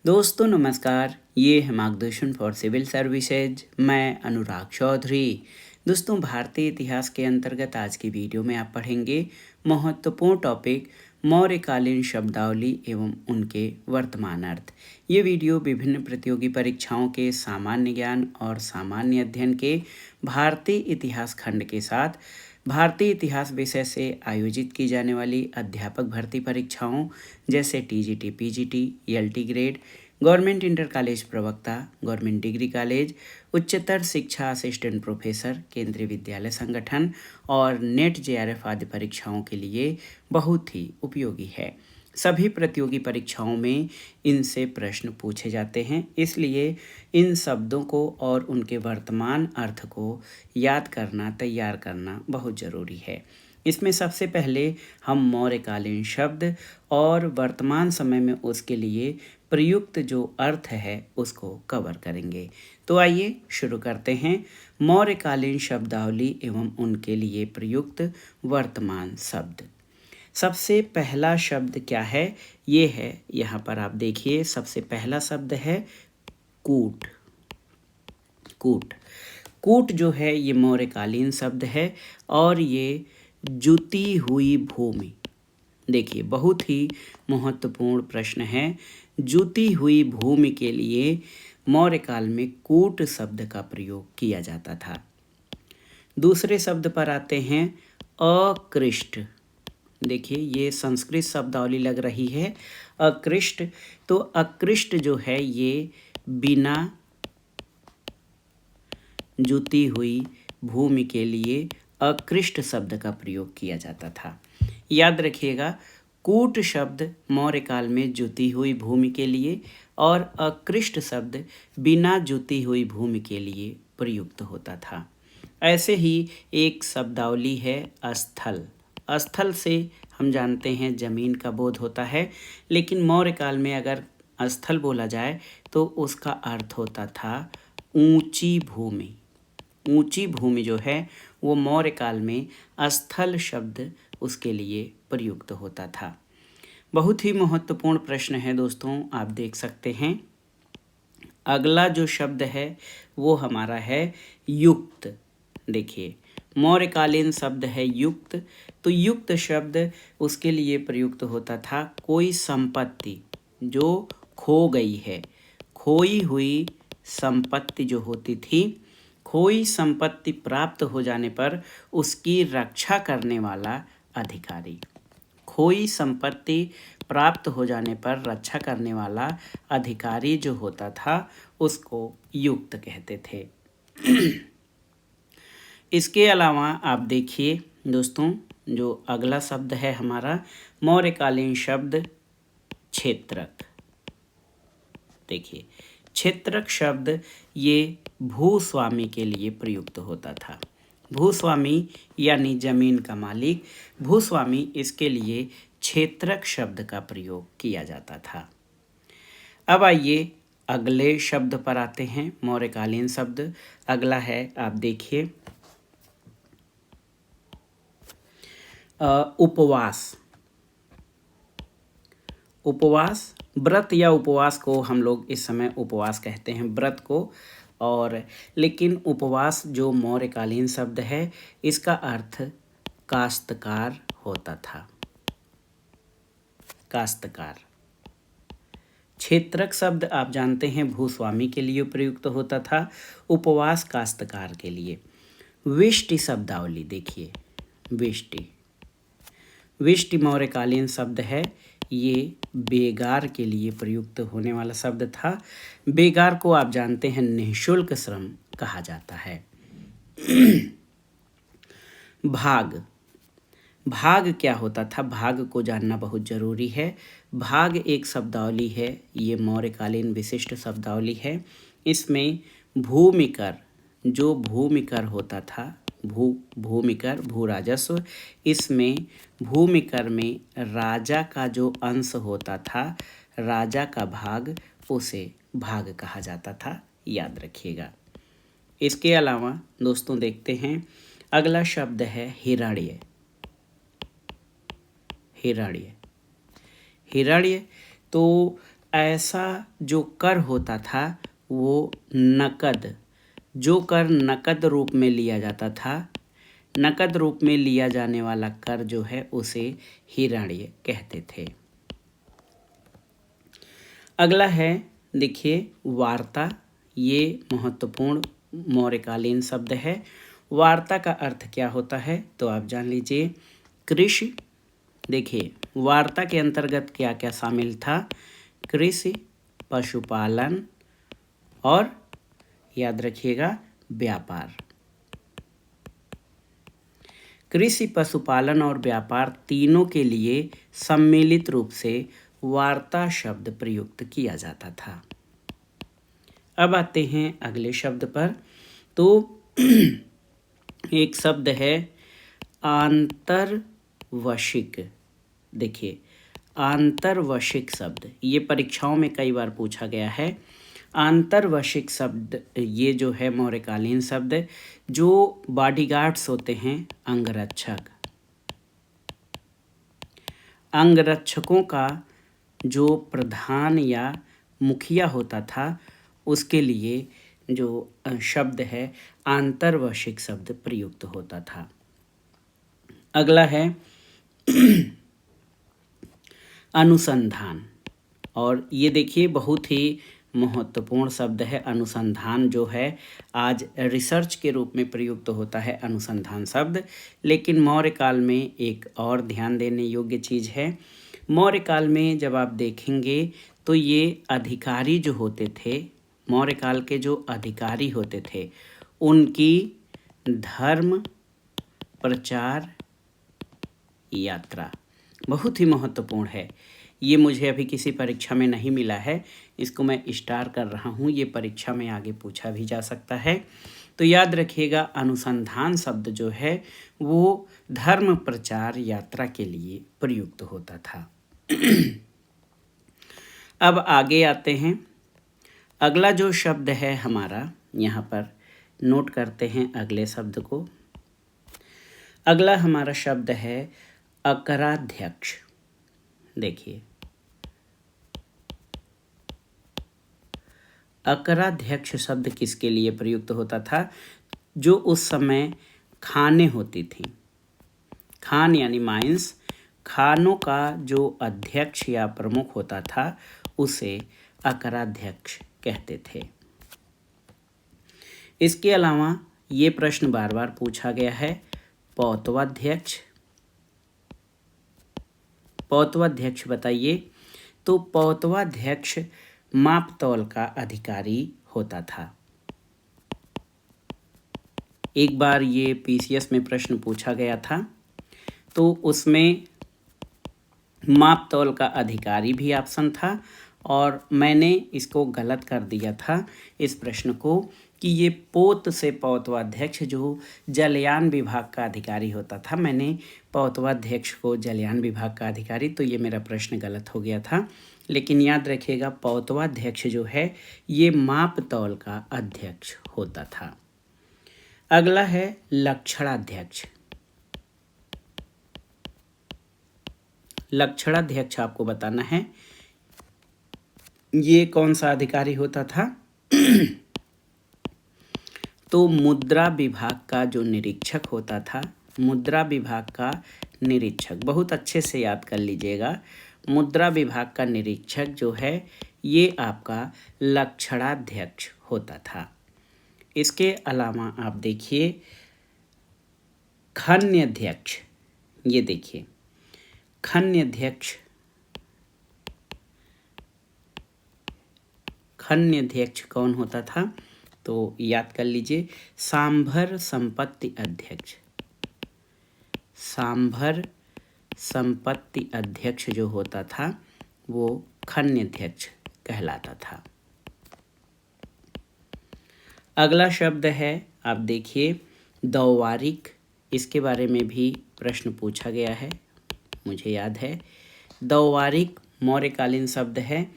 दोस्तों नमस्कार, ये है मार्गदर्शन फॉर सिविल सर्विसेज। मैं अनुराग चौधरी। दोस्तों, भारतीय इतिहास के अंतर्गत आज की वीडियो में आप पढ़ेंगे महत्वपूर्ण टॉपिक मौर्यकालीन शब्दावली एवं उनके वर्तमान अर्थ। ये वीडियो विभिन्न प्रतियोगी परीक्षाओं के सामान्य ज्ञान और सामान्य अध्ययन के भारतीय इतिहास खंड के साथ भारतीय इतिहास विषय से आयोजित की जाने वाली अध्यापक भर्ती परीक्षाओं जैसे TGT, PGT, LT grade, government inter college प्रवक्ता, गवर्नमेंट डिग्री कॉलेज, उच्चतर शिक्षा असिस्टेंट प्रोफेसर, केंद्रीय विद्यालय संगठन और नेट जेआरएफ आदि परीक्षाओं के लिए बहुत ही उपयोगी है। सभी प्रतियोगी परीक्षाओं में इनसे प्रश्न पूछे जाते हैं, इसलिए इन शब्दों को और उनके वर्तमान अर्थ को याद करना, तैयार करना बहुत ज़रूरी है। इसमें सबसे पहले हम मौर्यकालीन शब्द और वर्तमान समय में उसके लिए प्रयुक्त जो अर्थ है उसको कवर करेंगे। तो आइए शुरू करते हैं। मौर्यकालीन शब्दावली एवं उनके लिए प्रयुक्त वर्तमान शब्द। सबसे पहला शब्द क्या है? ये है, यहाँ पर आप देखिए, सबसे पहला शब्द है कूट। कूट कूट जो है ये मौर्यकालीन शब्द है और ये जुती हुई भूमि। देखिए, बहुत ही महत्वपूर्ण प्रश्न है। जुती हुई भूमि के लिए मौर्यकाल में कूट शब्द का प्रयोग किया जाता था। दूसरे शब्द पर आते हैं अकृष्ट। देखिए, ये संस्कृत शब्दावली लग रही है अकृष्ट। तो अकृष्ट जो है ये बिना जुती हुई भूमि के लिए अकृष्ट शब्द का प्रयोग किया जाता था। याद रखिएगा, कूट शब्द मौर्यकाल में जुती हुई भूमि के लिए और अकृष्ट शब्द बिना जुती हुई भूमि के लिए प्रयुक्त होता था। ऐसे ही एक शब्दावली है स्थल। स्थल से हम जानते हैं जमीन का बोध होता है, लेकिन मौर्यकाल में अगर स्थल बोला जाए तो उसका अर्थ होता था ऊंची भूमि। ऊंची भूमि जो है वो मौर्यकाल में स्थल शब्द उसके लिए प्रयुक्त होता था। बहुत ही महत्वपूर्ण प्रश्न है दोस्तों, आप देख सकते हैं। अगला जो शब्द है वो हमारा है युक्त। देखिए, मौर्यकालीन शब्द है युक्त। तो युक्त शब्द उसके लिए प्रयुक्त होता था कोई संपत्ति जो खो गई है। खोई हुई संपत्ति जो होती थी, खोई संपत्ति प्राप्त हो जाने पर उसकी रक्षा करने वाला अधिकारी। खोई संपत्ति प्राप्त हो जाने पर रक्षा करने वाला अधिकारी जो होता था उसको युक्त कहते थे। इसके अलावा आप देखिए दोस्तों, जो अगला शब्द है हमारा मौर्यकालीन शब्द क्षेत्रक। देखिए, क्षेत्रक शब्द ये भूस्वामी के लिए प्रयुक्त होता था। भूस्वामी यानी जमीन का मालिक, भूस्वामी, इसके लिए क्षेत्रक शब्द का प्रयोग किया जाता था। अब आइए अगले शब्द पर आते हैं, मौर्यकालीन शब्द। अगला है, आप देखिए, उपवास। उपवास, व्रत या उपवास को हम लोग इस समय उपवास कहते हैं, व्रत को। और लेकिन उपवास जो मौर्यकालीन शब्द है इसका अर्थ काश्तकार होता था। काश्तकार। क्षेत्रक शब्द आप जानते हैं भूस्वामी के लिए प्रयुक्त होता था, उपवास काश्तकार के लिए। विष्टि शब्दावली देखिए, विष्टि। विष्टि मौर्यकालीन शब्द है, ये बेगार के लिए प्रयुक्त होने वाला शब्द था। बेगार को आप जानते हैं निःशुल्क श्रम कहा जाता है। भाग। भाग क्या होता था? भाग को जानना बहुत ज़रूरी है। भाग एक शब्दावली है, ये मौर्यकालीन विशिष्ट शब्दावली है। इसमें भूमिकर, जो भूमिकर होता था, भूमिकर, भू राजस्व, इसमें भूमिकर में राजा का जो अंश होता था, राजा का भाग, उसे भाग कहा जाता था। याद रखिएगा। इसके अलावा दोस्तों देखते हैं, अगला शब्द है हिरण्य। हिरण्य। हिरण्य तो ऐसा जो कर होता था वो नकद, जो कर नकद रूप में लिया जाता था, नकद रूप में लिया जाने वाला कर जो है उसे हिरण्य कहते थे। अगला है देखिए वार्ता, ये महत्वपूर्ण मौर्यकालीन शब्द है। वार्ता का अर्थ क्या होता है तो आप जान लीजिए। कृषि, देखिए वार्ता के अंतर्गत क्या क्या शामिल था, कृषि, पशुपालन और याद रखिएगा व्यापार। कृषि, पशुपालन और व्यापार तीनों के लिए सम्मिलित रूप से वार्ता शब्द प्रयुक्त किया जाता था। अब आते हैं अगले शब्द पर। तो एक शब्द है आंतरवशिक। देखिए आंतरवशिक शब्द ये परीक्षाओं में कई बार पूछा गया है। आंतरवशिक शब्द ये जो है मौर्यकालीन शब्द, जो बॉडीगार्ड्स होते हैं, अंगरक्षक, अंगरक्षकों का जो प्रधान या मुखिया होता था उसके लिए जो शब्द है आंतरवशिक शब्द प्रयुक्त होता था। अगला है अनुसंधान, और ये देखिए बहुत ही महत्वपूर्ण शब्द है अनुसंधान, जो है आज रिसर्च के रूप में प्रयुक्त होता है अनुसंधान शब्द। लेकिन मौर्य काल में एक और ध्यान देने योग्य चीज़ है। मौर्य काल में जब आप देखेंगे तो ये अधिकारी जो होते थे, मौर्य काल के जो अधिकारी होते थे, उनकी धर्म प्रचार यात्रा बहुत ही महत्वपूर्ण है। ये मुझे अभी किसी परीक्षा में नहीं मिला है, इसको मैं स्टार कर रहा हूँ, ये परीक्षा में आगे पूछा भी जा सकता है। तो याद रखिएगा अनुसंधान शब्द जो है वो धर्म प्रचार यात्रा के लिए प्रयुक्त होता था। अब आगे आते हैं। अगला जो शब्द है हमारा, यहाँ पर नोट करते हैं अगले शब्द को। अगला हमारा शब्द है अकराध्यक्ष। देखिए अकराध्यक्ष शब्द किसके लिए प्रयुक्त होता था, जो उस समय खानें होती थी, खान यानी माइंस, खानों का जो अध्यक्ष या प्रमुख होता था उसे अकराध्यक्ष कहते थे। इसके अलावा ये प्रश्न बार बार पूछा गया है, पौतवाध्यक्ष। पौतवाध्यक्ष बताइए। तो पौतवाध्यक्ष माप तौल का अधिकारी होता था। एक बार ये पीसीएस में प्रश्न पूछा गया था, तो उसमें माप तौल का अधिकारी भी ऑप्शन था, और मैंने इसको गलत कर दिया था इस प्रश्न को, कि ये पोत से पौतवाध्यक्ष जो जलयान विभाग का अधिकारी होता था, मैंने पौतवाध्यक्ष को जलयान विभाग का अधिकारी, तो ये मेरा प्रश्न गलत हो गया था। लेकिन याद रखिएगा पौतवाध्यक्ष जो है ये माप तौल का अध्यक्ष होता था। अगला है लक्षणाध्यक्ष। लक्षणाध्यक्ष आपको बताना है ये कौन सा अधिकारी होता था। तो मुद्रा विभाग का जो निरीक्षक होता था, मुद्रा विभाग का निरीक्षक, बहुत अच्छे से याद कर लीजिएगा, मुद्रा विभाग का निरीक्षक जो है ये आपका लक्षणाध्यक्ष होता था। इसके अलावा आप देखिए खन्याध्यक्ष। ये देखिए खन्याध्यक्ष, खन्याध्यक्ष कौन होता था तो याद कर लीजिए, सांभर संपत्ति अध्यक्ष। सांभर संपत्ति अध्यक्ष जो होता था वो खन्याध्यक्ष कहलाता था। अगला शब्द है आप देखिए दौवारिक। इसके बारे में भी प्रश्न पूछा गया है, मुझे याद है। दौवारिक मौर्यकालीन शब्द है।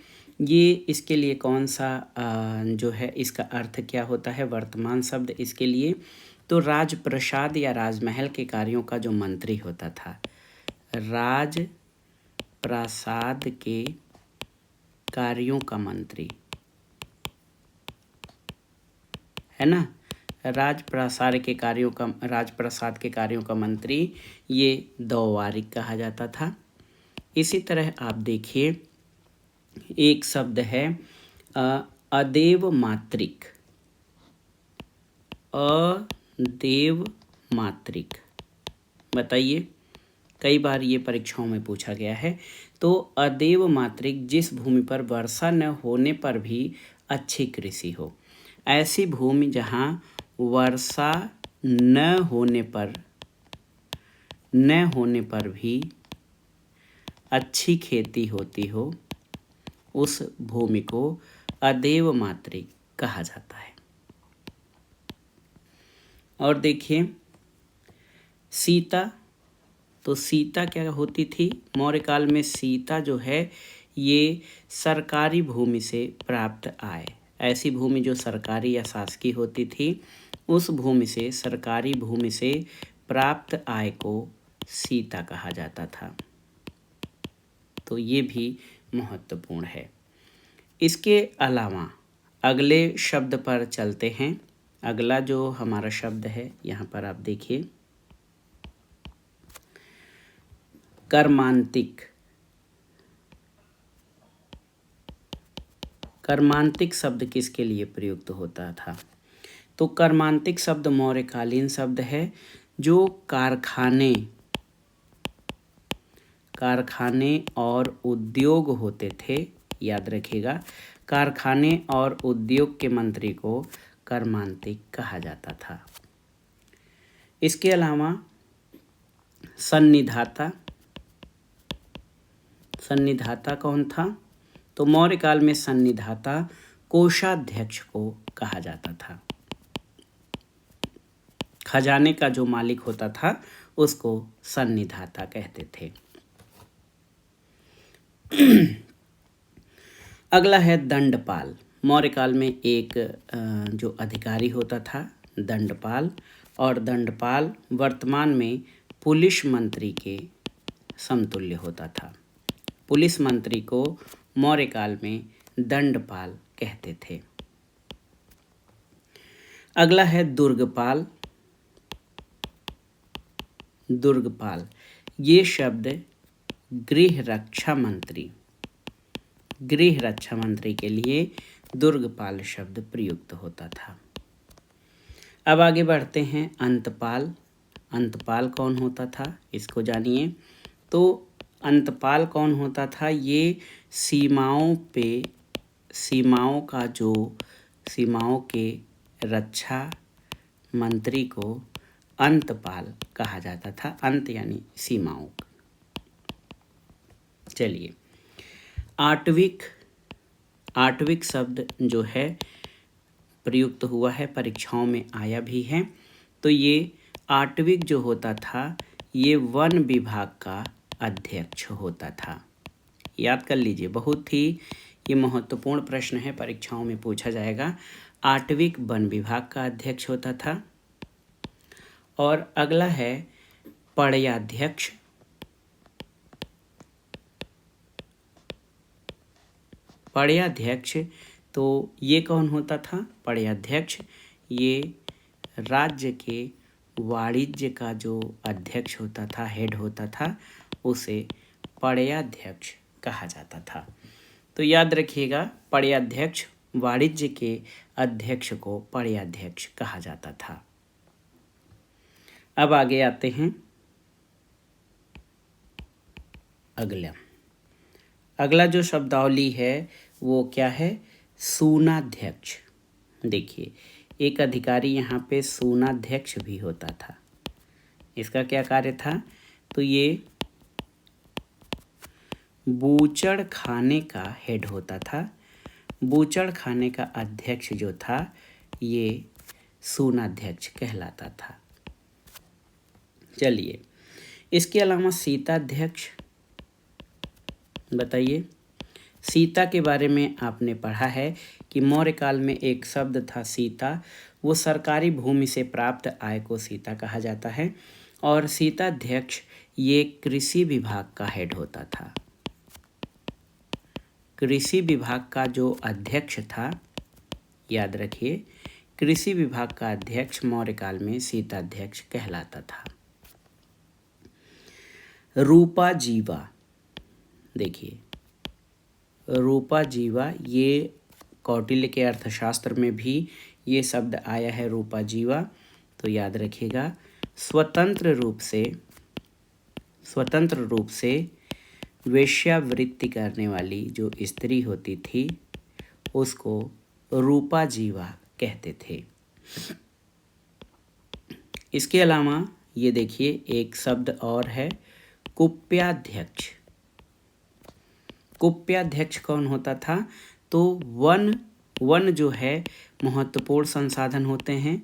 ये इसके लिए कौन सा जो है इसका अर्थ क्या होता है, वर्तमान शब्द इसके लिए, तो राजप्रसाद या राजमहल के कार्यों का जो मंत्री होता था, राजप्रासाद के कार्यों का मंत्री, है ना, राजप्रसाद के कार्यों का मंत्री ये दौवारिक कहा जाता था। इसी तरह आप देखिए एक शब्द है अदेव मात्रिक, अदेव मात्रिक, बताइए, कई बार ये परीक्षाओं में पूछा गया है। तो अदेव मात्रिक जिस भूमि पर वर्षा न होने पर भी अच्छी कृषि हो, ऐसी भूमि जहाँ वर्षा न होने पर भी अच्छी खेती होती हो, उस भूमि को अदेव मात्रिक कहा जाता है। और देखिए सीता, तो सीता क्या होती थी मौर्य काल में? सीता जो है ये सरकारी भूमि से प्राप्त आय, ऐसी भूमि जो सरकारी या शासकीय होती थी, उस भूमि से, सरकारी भूमि से प्राप्त आय को सीता कहा जाता था। तो ये भी महत्वपूर्ण है। इसके अलावा अगले शब्द पर चलते हैं। अगला जो हमारा शब्द है यहाँ पर आप देखिए कर्मांतिक। कर्मांतिक शब्द किसके लिए प्रयुक्त होता था? तो कर्मांतिक शब्द मौर्यकालीन शब्द है जो कारखाने और उद्योग होते थे। याद रखिएगा, कारखाने और उद्योग के मंत्री को कर्मांतिक कहा जाता था। इसके अलावा सन्निधाता, सन्निधाता कौन था? तो मौर्य काल में सन्निधाता कोषाध्यक्ष को कहा जाता था। खजाने का जो मालिक होता था उसको सन्निधाता कहते थे। अगला है दंडपाल। मौर्य काल में एक जो अधिकारी होता था दंडपाल, और दंडपाल वर्तमान में पुलिस मंत्री के समतुल्य होता था। पुलिस मंत्री को मौर्य काल में दंडपाल कहते थे। अगला है दुर्गपाल। दुर्गपाल ये शब्द गृह रक्षा मंत्री के लिए दुर्गपाल शब्द प्रयुक्त होता था। अब आगे बढ़ते हैं अंतपाल। अंतपाल कौन होता था इसको जानिए। तो अंतपाल कौन होता था? ये सीमाओं के रक्षा मंत्री को अंतपाल कहा जाता था। अंत यानी सीमाओं। चलिए आटविक शब्द जो है प्रयुक्त हुआ है, परीक्षाओं में आया भी है। तो ये आटविक जो होता था ये वन विभाग का अध्यक्ष होता था। याद कर लीजिए, बहुत ही ये महत्वपूर्ण प्रश्न है, परीक्षाओं में पूछा जाएगा। आटविक वन विभाग का अध्यक्ष होता था। और अगला है पड़याध्यक्ष। पड़याध्यक्ष तो ये कौन होता था? पड़याध्यक्ष ये राज्य के वाणिज्य का जो अध्यक्ष होता था, हेड होता था, उसे पड़याध्यक्ष कहा जाता था। तो याद रखिएगा, पड़याध्यक्ष वाणिज्य के अध्यक्ष को पड़याध्यक्ष कहा जाता था। अब आगे आते हैं अगला जो शब्दावली है वो क्या है? सूनाध्यक्ष। देखिए एक अधिकारी यहाँ पे सूनाध्यक्ष भी होता था। इसका क्या कार्य था? तो ये बूचड़ खाने का हेड होता था। बूचड़ खाने का अध्यक्ष जो था ये सूनाध्यक्ष कहलाता था। चलिए इसके अलावा सीताध्यक्ष, बताइए। सीता के बारे में आपने पढ़ा है कि मौर्य काल में एक शब्द था सीता, वो सरकारी भूमि से प्राप्त आय को सीता कहा जाता है। और सीताध्यक्ष ये कृषि विभाग का हेड होता था। कृषि विभाग का जो अध्यक्ष था, याद रखिए, कृषि विभाग का अध्यक्ष मौर्य काल में शीताध्यक्ष कहलाता था। रूपा जीवा, देखिए रूपा जीवा, ये कौटिल्य के अर्थशास्त्र में भी ये शब्द आया है रूपा जीवा, तो याद रखिएगा। स्वतंत्र रूप से वेश्यावृत्ति करने वाली जो स्त्री होती थी उसको रूपा जीवा कहते थे। इसके अलावा ये देखिए एक शब्द और है, कुप्याध्यक्ष। कुप्याध्यक्ष कौन होता था? तो वन जो है महत्वपूर्ण संसाधन होते हैं,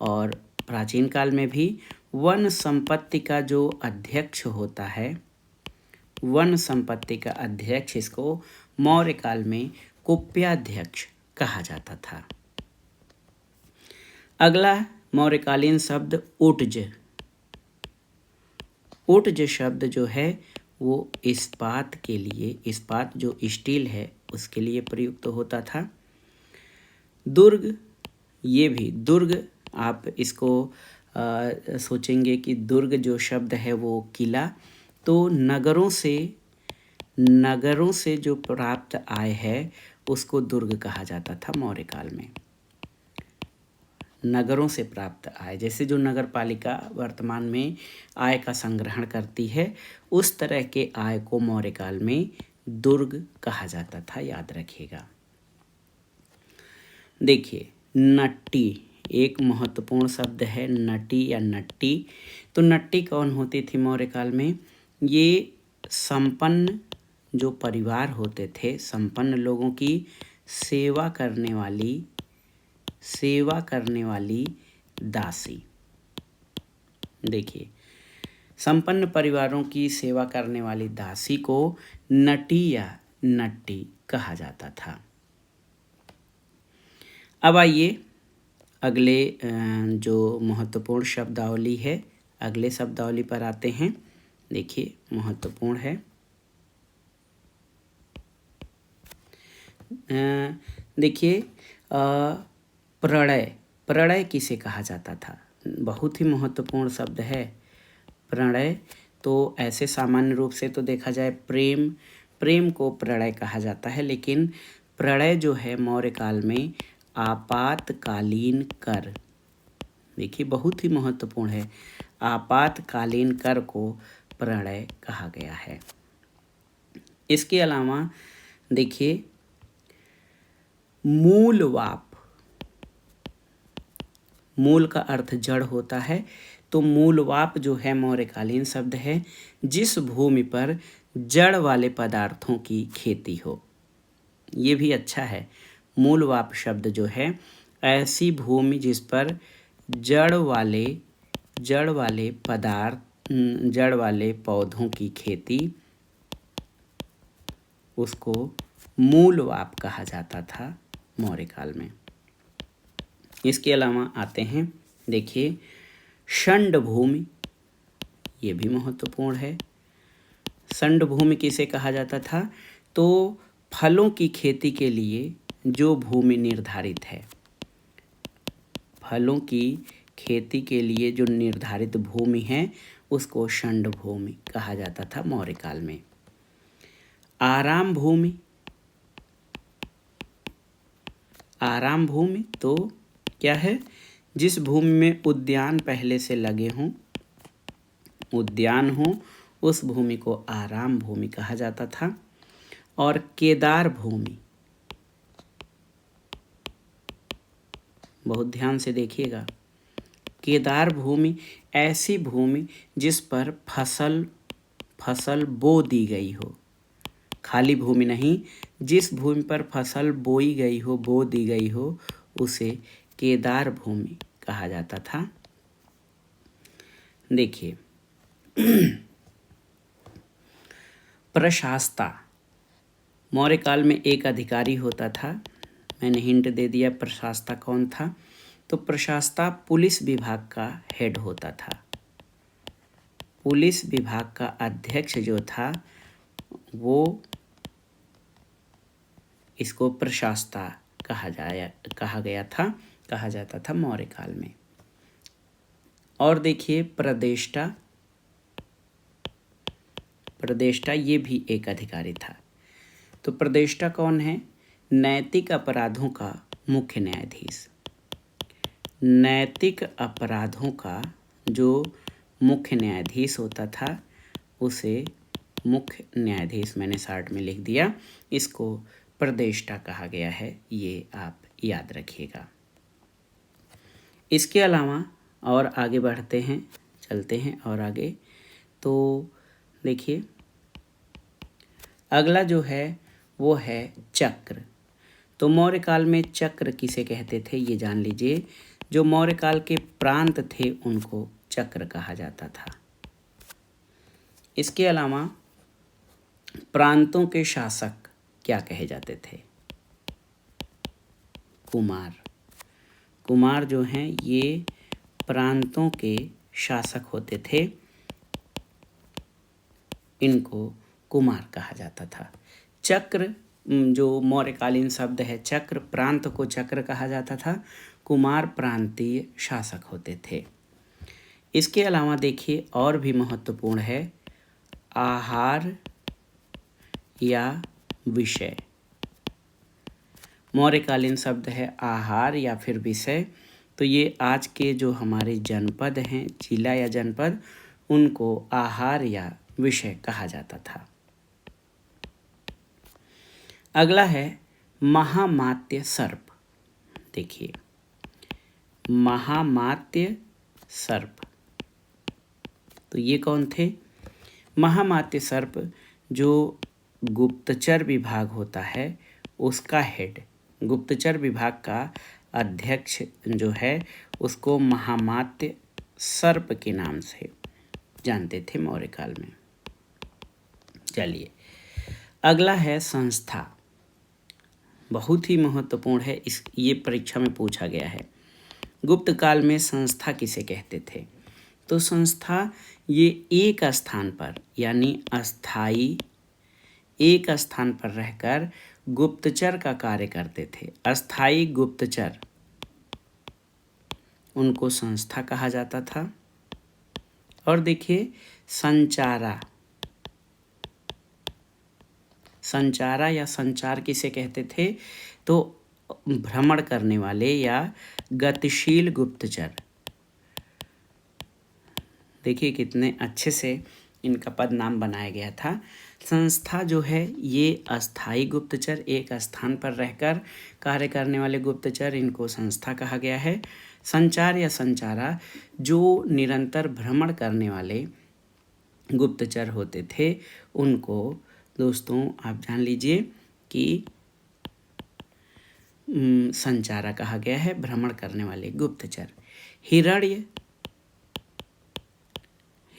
और प्राचीन काल में भी वन संपत्ति का जो अध्यक्ष होता है, वन संपत्ति का अध्यक्ष, इसको मौर्य काल में कुप्याध्यक्ष कहा जाता था। अगला मौर्यकालीन शब्द ऊटज। ऊटज शब्द जो है वो इस्पात के लिए, इस्पात जो स्टील है उसके लिए प्रयुक्त होता था। दुर्ग, ये भी दुर्ग, आप इसको सोचेंगे कि दुर्ग जो शब्द है वो किला, तो नगरों से जो प्राप्त आय है उसको दुर्ग कहा जाता था मौर्य काल में। नगरों से प्राप्त आय, जैसे जो नगर पालिका वर्तमान में आय का संग्रहण करती है, उस तरह के आय को मौर्य काल में दुर्ग कहा जाता था, याद रखिएगा। देखिए नट्टी, एक महत्वपूर्ण शब्द है नटी या नट्टी। तो नट्टी कौन होती थी मौर्य काल में? ये संपन्न जो परिवार होते थे, संपन्न लोगों की सेवा करने वाली दासी। देखिए संपन्न परिवारों की सेवा करने वाली दासी को नटी या नट्टी कहा जाता था। अब आइए अगले जो महत्वपूर्ण शब्दावली है, अगले शब्दावली पर आते हैं। देखिए महत्वपूर्ण है। देखिए प्रणय किसे कहा जाता था? बहुत ही महत्वपूर्ण शब्द है प्रणय। तो ऐसे सामान्य रूप से तो देखा जाए प्रेम को प्रणय कहा जाता है, लेकिन प्रणय जो है मौर्य काल में आपातकालीन कर, देखिए बहुत ही महत्वपूर्ण है, आपातकालीन कर को प्रणय कहा गया है। इसके अलावा देखिए मूलवाप, मूल का अर्थ जड़ होता है, तो मूलवाप जो है मौर्यकालीन शब्द है, जिस भूमि पर जड़ वाले पदार्थों की खेती हो। ये भी अच्छा है। मूलवाप शब्द जो है ऐसी भूमि जिस पर जड़ वाले पदार्थ, जड़ वाले पौधों की खेती, उसको मूलवाप कहा जाता था मौर्य काल में। इसके अलावा आते हैं, देखिए षंड भूमि, ये भी महत्वपूर्ण है। षंड भूमि किसे कहा जाता था? तो फलों की खेती के लिए जो भूमि निर्धारित है, फलों की खेती के लिए जो निर्धारित भूमि है उसको षंड भूमि कहा जाता था मौर्य काल में। आराम भूमि तो क्या है? जिस भूमि में उद्यान पहले से लगे हों, उद्यान हो, उस भूमि को आराम भूमि कहा जाता था। और केदार भूमि, बहुत ध्यान से देखिएगा, केदार भूमि ऐसी भूमि जिस पर फसल बो दी गई हो, खाली भूमि नहीं, जिस भूमि पर फसल बोई गई हो, बो दी गई हो, उसे केदार भूमि कहा जाता था। देखिए प्रशास्ता, मौर्य काल में एक अधिकारी होता था, मैंने हिंट दे दिया प्रशास्ता कौन था। तो प्रशास्ता पुलिस विभाग का हेड होता था। पुलिस विभाग का अध्यक्ष जो था वो इसको प्रशास्ता कहा जाता था मौर्य काल में। और देखिए प्रदेष्टा ये भी एक अधिकारी था। तो प्रदेष्टा कौन है? नैतिक अपराधों का मुख्य न्यायाधीश। नैतिक अपराधों का जो मुख्य न्यायाधीश होता था उसे मुख्य न्यायाधीश मैंने शॉर्ट में लिख दिया, इसको प्रदेष्टा कहा गया है, ये आप याद रखिएगा। इसके अलावा और आगे बढ़ते हैं, चलते हैं और आगे। तो देखिए अगला जो है वो है चक्र। तो मौर्य काल में चक्र किसे कहते थे ये जान लीजिए। जो मौर्य काल के प्रांत थे उनको चक्र कहा जाता था। इसके अलावा प्रांतों के शासक क्या कहे जाते थे? कुमार। कुमार जो हैं ये प्रांतों के शासक होते थे, इनको कुमार कहा जाता था। चक्र जो मौर्यकालीन शब्द है चक्र, प्रांत को चक्र कहा जाता था, कुमार प्रांतीय शासक होते थे। इसके अलावा देखिए और भी महत्वपूर्ण है आहार या विषय। मौर्यकालीन शब्द है आहार या फिर विषय। तो ये आज के जो हमारे जनपद हैं, जिला या जनपद, उनको आहार या विषय कहा जाता था। अगला है महामात्य सर्प। देखिए महामात्य सर्प, तो ये कौन थे? महामात्य सर्प जो गुप्तचर विभाग होता है उसका हेड, गुप्तचर विभाग का अध्यक्ष जो है उसको महामात्य सर्प के नाम से जानते थे मौर्य काल में। चलिए अगला है संस्था। बहुत ही महत्वपूर्ण है, ये परीक्षा में पूछा गया है। गुप्त काल में संस्था किसे कहते थे? तो संस्था ये एक स्थान पर यानी अस्थाई एक स्थान पर रहकर गुप्तचर का कार्य करते थे। अस्थाई गुप्तचर, उनको संस्था कहा जाता था। और देखिए संचारा या संचार किसे कहते थे? तो भ्रमण करने वाले या गतिशील गुप्तचर। देखिए कितने अच्छे से इनका पद नाम बनाया गया था। संस्था जो है ये अस्थाई गुप्तचर, एक स्थान पर रहकर कार्य करने वाले गुप्तचर, इनको संस्था कहा गया है। संचार या संचारा जो निरंतर भ्रमण करने वाले गुप्तचर होते थे उनको दोस्तों आप जान लीजिए कि संचारा कहा गया है, भ्रमण करने वाले गुप्तचर।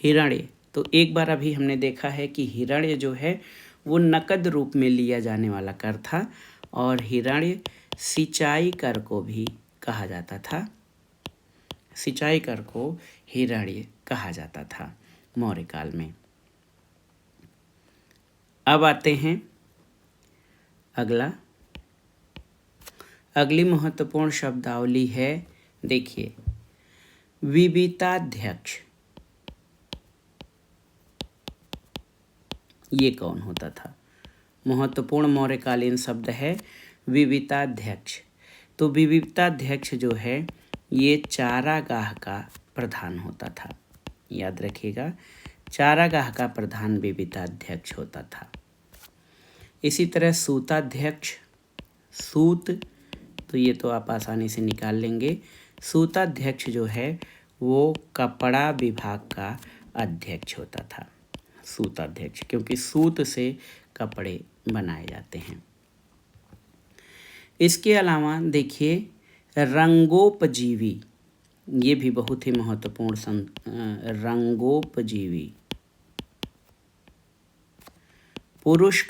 हिरण्य तो एक बार अभी हमने देखा है कि हिरण्य जो है वो नकद रूप में लिया जाने वाला कर था, और हिरण्य सिंचाई कर को भी कहा जाता था। सिंचाई कर को हिरण्य कहा जाता था मौर्य काल में। अब आते हैं अगली महत्वपूर्ण शब्दावली है, देखिए विविताध्यक्ष। ये कौन होता था? महत्वपूर्ण मौर्यकालीन शब्द है विविताध्यक्ष। तो विविताध्यक्ष जो है ये चारागाह का प्रधान होता था, याद रखिएगा, चारागाह का प्रधान विविताध्यक्ष होता था। इसी तरह सूताध्यक्ष, सूत तो ये तो आप आसानी से निकाल लेंगे। सूताध्यक्ष जो है वो कपड़ा विभाग का अध्यक्ष होता था, सूताध्यक्ष, क्योंकि सूत से कपड़े बनाए जाते हैं। इसके अलावा देखिए रंगोपजीवी, ये भी बहुत ही महत्वपूर्ण रंगोपजीवी। पुरुष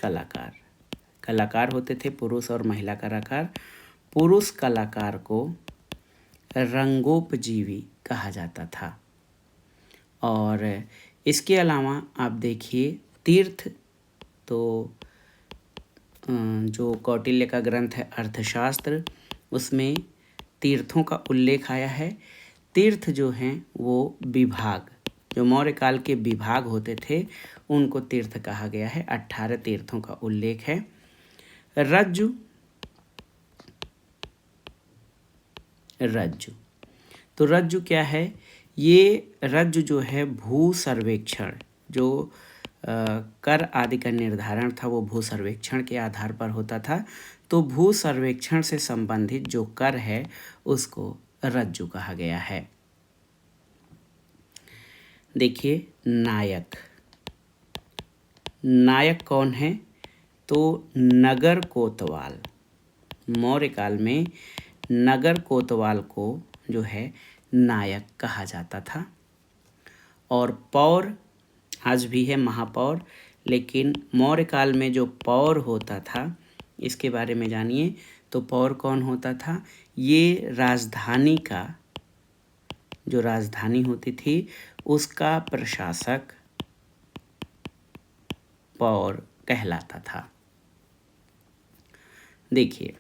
कलाकार होते थे, पुरुष और महिला कलाकार। पुरुष कलाकार को रंगोपजीवी कहा जाता था। और इसके अलावा आप देखिए तीर्थ, तो जो कौटिल्य का ग्रंथ है अर्थशास्त्र, उसमें तीर्थों का उल्लेख आया है। तीर्थ जो हैं वो विभाग, जो मौर्य काल के विभाग होते थे उनको तीर्थ कहा गया है। 18 तीर्थों का उल्लेख है। रज्जु, रज्जु तो रज्जु क्या है? ये रज्जु जो है भू सर्वेक्षण, जो कर आदि का निर्धारण था वो भू सर्वेक्षण के आधार पर होता था। तो भू सर्वेक्षण से संबंधित जो कर है उसको रज्जु कहा गया है। देखिए, नायक, नायक कौन है? तो नगर कोतवाल। मौर्य काल में नगर कोतवाल को जो है नायक कहा जाता था। और पौर आज भी है महापौर, लेकिन मौर्य काल में जो पौर होता था इसके बारे में जानिए। तो पौर कौन होता था? ये राजधानी का, जो राजधानी होती थी उसका प्रशासक पौर कहलाता था। देखिए,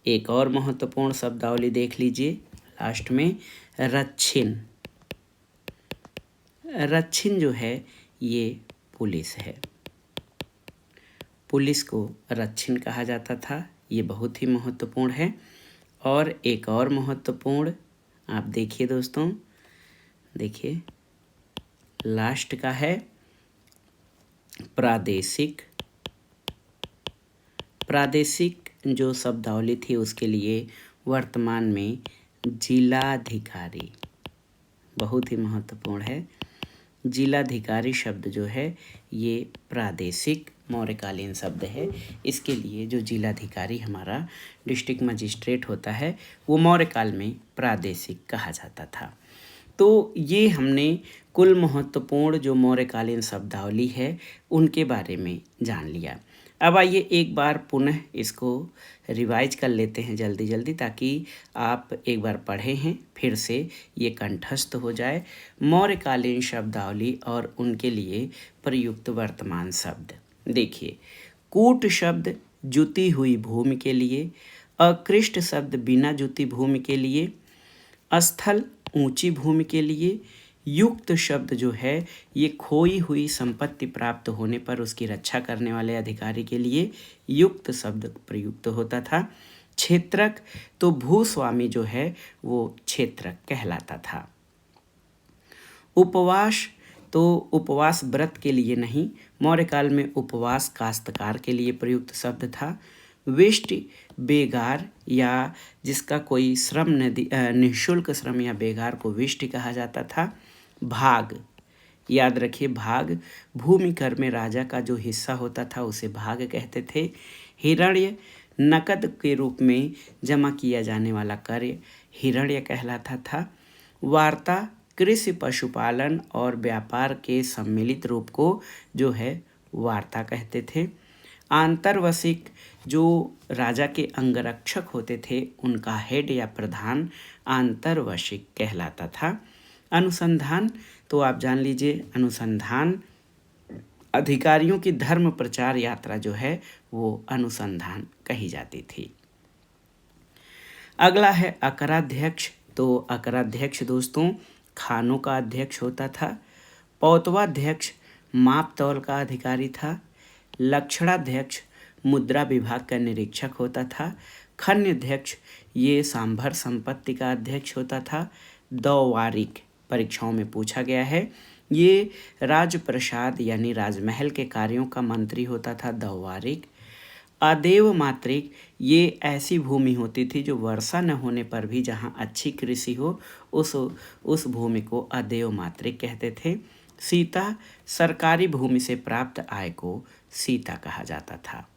एक और महत्वपूर्ण शब्दावली देख लीजिए लास्ट में, रच्छिन। रच्छिन जो है ये पुलिस है। पुलिस को रच्छिन कहा जाता था। ये बहुत ही महत्वपूर्ण है। और एक और महत्वपूर्ण, आप देखिए दोस्तों, देखिए लास्ट का है प्रादेशिक। प्रादेशिक जो शब्दावली थी उसके लिए वर्तमान में जिलाधिकारी, बहुत ही महत्वपूर्ण है। जिलाधिकारी शब्द जो है ये प्रादेशिक मौर्यकालीन शब्द है। इसके लिए जो जिलाधिकारी हमारा डिस्ट्रिक्ट मजिस्ट्रेट होता है वो मौर्य काल में प्रादेशिक कहा जाता था। तो ये हमने कुल महत्वपूर्ण जो मौर्यकालीन शब्दावली है उनके बारे में जान लिया। अब आइए एक बार पुनः इसको रिवाइज कर लेते हैं जल्दी जल्दी, ताकि आप एक बार पढ़े हैं फिर से ये कंठस्थ हो जाए। मौर्यकालीन शब्दावली और उनके लिए प्रयुक्त वर्तमान शब्द। देखिए, कूट शब्द जुती हुई भूमि के लिए, अकृष्ट शब्द बिना जुती भूमि के लिए, स्थल ऊंची भूमि के लिए, युक्त शब्द जो है ये खोई हुई संपत्ति प्राप्त होने पर उसकी रक्षा करने वाले अधिकारी के लिए युक्त शब्द प्रयुक्त होता था। क्षेत्रक तो भूस्वामी जो है वो क्षेत्रक कहलाता था। उपवास तो उपवास व्रत के लिए नहीं, मौर्य काल में उपवास काश्तकार के लिए प्रयुक्त शब्द था। वेष्टि बेगार या जिसका कोई श्रम निःशुल्क श्रम या बेगार को वेष्टि कहा जाता था। भाग, याद रखिए भाग, भूमि कर में राजा का जो हिस्सा होता था उसे भाग कहते थे। हिरण्य, नकद के रूप में जमा किया जाने वाला कर हिरण्य कहलाता था। वार्ता, कृषि पशुपालन और व्यापार के सम्मिलित रूप को जो है वार्ता कहते थे। आंतरवशिक, जो राजा के अंगरक्षक होते थे उनका हेड या प्रधान आंतरवशिक कहलाता था। अनुसंधान, तो आप जान लीजिए अनुसंधान अधिकारियों की धर्म प्रचार यात्रा जो है वो अनुसंधान कही जाती थी। अगला है अकराध्यक्ष। तो अकराध्यक्ष दोस्तों खानों का अध्यक्ष होता था। पौतवाध्यक्ष माप तौल का अधिकारी था। लक्षणाध्यक्ष मुद्रा विभाग का निरीक्षक होता था। खन्याध्यक्ष ये सांभर संपत्ति का अध्यक्ष होता था। दौवारिक परीक्षाओं में पूछा गया है, ये राजप्रसाद यानी राजमहल के कार्यों का मंत्री होता था दौवारिक। अदेव मात्रिक, ये ऐसी भूमि होती थी जो वर्षा न होने पर भी जहाँ अच्छी कृषि हो उस भूमि को अदेव मात्रिक कहते थे। सीता, सरकारी भूमि से प्राप्त आय को सीता कहा जाता था।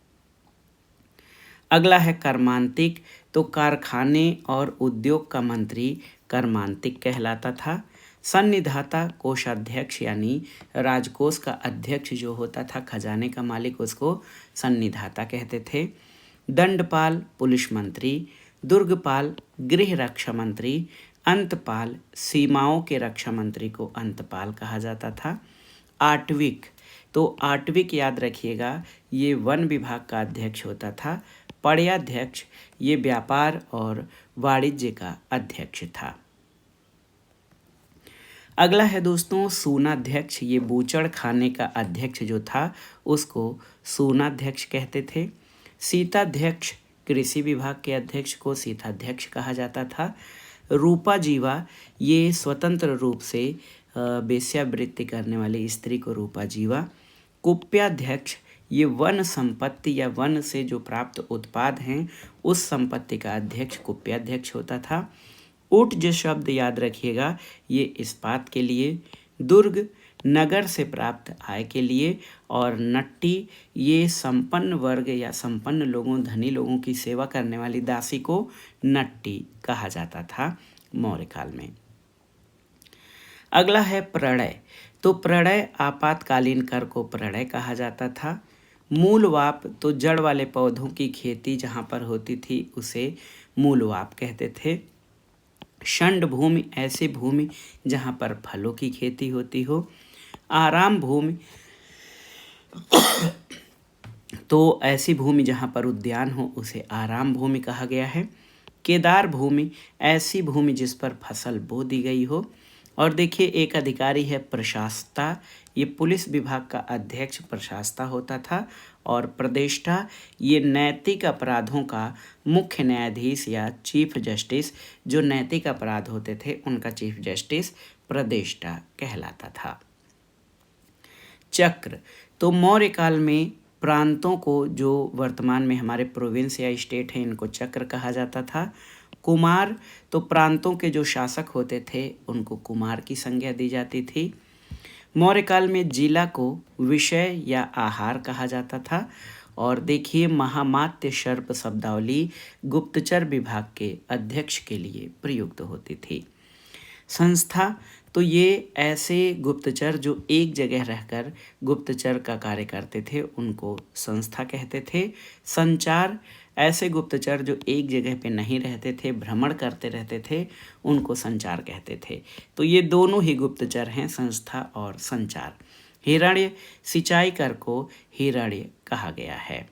अगला है कर्मांतिक। तो कारखाने और उद्योग का मंत्री कर्मांतिक कहलाता था। सन्निधाता, कोषाध्यक्ष यानी राजकोष का अध्यक्ष जो होता था, खजाने का मालिक, उसको सन्निधाता कहते थे। दंडपाल, पुलिस मंत्री। दुर्गपाल, गृह रक्षा मंत्री। अंतपाल, सीमाओं के रक्षा मंत्री को अंतपाल कहा जाता था। आटविक, तो आटविक याद रखिएगा, ये वन विभाग का अध्यक्ष होता था। पर्याध्यक्ष ये व्यापार और वाणिज्य का अध्यक्ष था। अगला है दोस्तों सूनाध्यक्ष, ये बूचड़ खाने का अध्यक्ष जो था उसको सूनाध्यक्ष कहते थे। सीताध्यक्ष कृषि विभाग के अध्यक्ष को सीताध्यक्ष कहा जाता था। रूपा जीवा ये स्वतंत्र रूप से वेश्यावृत्ति करने वाली स्त्री को रूपा जीवा। कुप्याध्यक्ष ये वन संपत्ति या वन से जो प्राप्त उत्पाद हैं उस संपत्ति का अध्यक्ष कुप्याध्यक्ष होता था। ऊट जो शब्द याद रखिएगा, ये इस्पात के लिए। दुर्ग नगर से प्राप्त आय के लिए। और नट्टी ये संपन्न वर्ग या संपन्न लोगों धनी लोगों की सेवा करने वाली दासी को नट्टी कहा जाता था मौर्य काल में। अगला है प्रणय, तो प्रणय आपातकालीन कर को प्रणय कहा जाता था। मूलवाप तो जड़ वाले पौधों की खेती जहाँ पर होती थी उसे मूलवाप कहते थे। षंड भूमि ऐसी भूमि जहाँ पर फलों की खेती होती हो। आराम भूमि तो ऐसी भूमि जहाँ पर उद्यान हो उसे आराम भूमि कहा गया है। केदार भूमि ऐसी भूमि जिस पर फसल बो दी गई हो। और देखिए एक अधिकारी है प्रशास्ता, ये पुलिस विभाग का अध्यक्ष प्रशास्ता होता था। और प्रदेष्टा ये नैतिक अपराधों का मुख्य न्यायाधीश या चीफ जस्टिस, जो नैतिक अपराध होते थे उनका चीफ जस्टिस प्रदेष्टा कहलाता था। चक्र तो मौर्य काल में प्रांतों को, जो वर्तमान में हमारे प्रोविंस या स्टेट हैं, इनको चक्र कहा जाता था। कुमार तो प्रांतों के जो शासक होते थे उनको कुमार की संज्ञा दी जाती थी। मौर्य काल में जिला को विषय या आहार कहा जाता था। और देखिए महामात्य सर्प शब्दावली गुप्तचर विभाग के अध्यक्ष के लिए प्रयुक्त होती थी। संस्था तो ये ऐसे गुप्तचर जो एक जगह रहकर गुप्तचर का कार्य करते थे उनको संस्था कहते थे। संचार ऐसे गुप्तचर जो एक जगह पे नहीं रहते थे, भ्रमण करते रहते थे, उनको संचार कहते थे। तो ये दोनों ही गुप्तचर हैं, संस्था और संचार। हिरण्य सिंचाई कर को हिरण्य कहा गया है।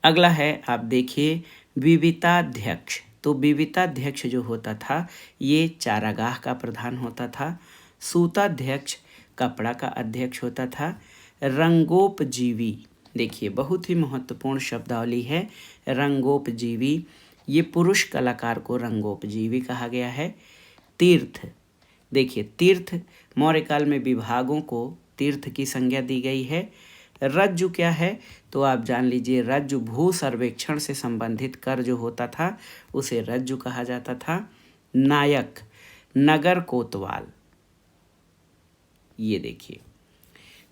अगला है आप देखिए विविताध्यक्ष, तो विविताध्यक्ष जो होता था ये चारागाह का प्रधान होता था। सूताध्यक्ष कपड़ा का अध्यक्ष होता था। रंगोपजीवी देखिए बहुत ही महत्वपूर्ण शब्दावली है रंगोपजीवी, ये पुरुष कलाकार को रंगोपजीवी कहा गया है। तीर्थ देखिए तीर्थ मौर्य काल में विभागों को तीर्थ की संज्ञा दी गई है। रज्जु क्या है, तो आप जान लीजिए रज्जु भू सर्वेक्षण से संबंधित कर जो होता था उसे रज्जु कहा जाता था। नायक नगर कोतवाल, ये देखिए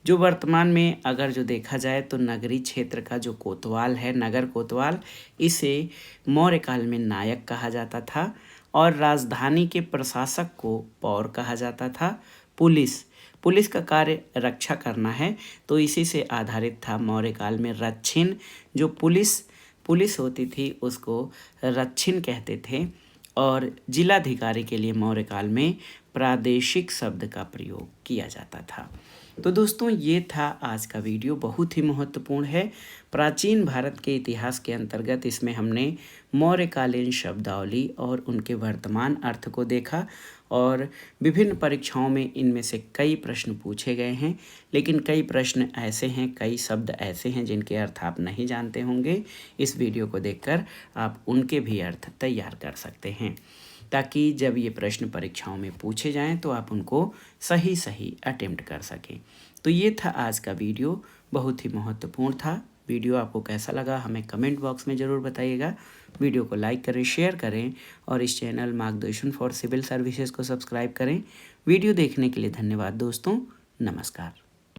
जो वर्तमान में अगर जो देखा जाए तो नगरीय क्षेत्र का जो कोतवाल है नगर कोतवाल, इसे मौर्य काल में नायक कहा जाता था। और राजधानी के प्रशासक को पौर कहा जाता था। पुलिस का कार्य रक्षा करना है तो इसी से आधारित था मौर्य काल में रक्षिन, जो पुलिस होती थी उसको रक्षिन कहते थे। और जिलाधिकारी के लिए मौर्य काल में प्रादेशिक शब्द का प्रयोग किया जाता था। तो दोस्तों ये था आज का वीडियो, बहुत ही महत्वपूर्ण है। प्राचीन भारत के इतिहास के अंतर्गत इसमें हमने मौर्यकालीन शब्दावली और उनके वर्तमान अर्थ को देखा। और विभिन्न परीक्षाओं में इनमें से कई प्रश्न पूछे गए हैं, लेकिन कई प्रश्न ऐसे हैं, कई शब्द ऐसे हैं जिनके अर्थ आप नहीं जानते होंगे। इस वीडियो को देखकर आप उनके भी अर्थ तैयार कर सकते हैं, ताकि जब ये प्रश्न परीक्षाओं में पूछे जाएं तो आप उनको सही अटेम्प्ट कर सकें। तो ये था आज का वीडियो, बहुत ही महत्वपूर्ण था। वीडियो आपको कैसा लगा हमें कमेंट बॉक्स में ज़रूर बताइएगा। वीडियो को लाइक करें, शेयर करें और इस चैनल मार्गदर्शन फॉर सिविल सर्विसेज को सब्सक्राइब करें। वीडियो देखने के लिए धन्यवाद दोस्तों, नमस्कार।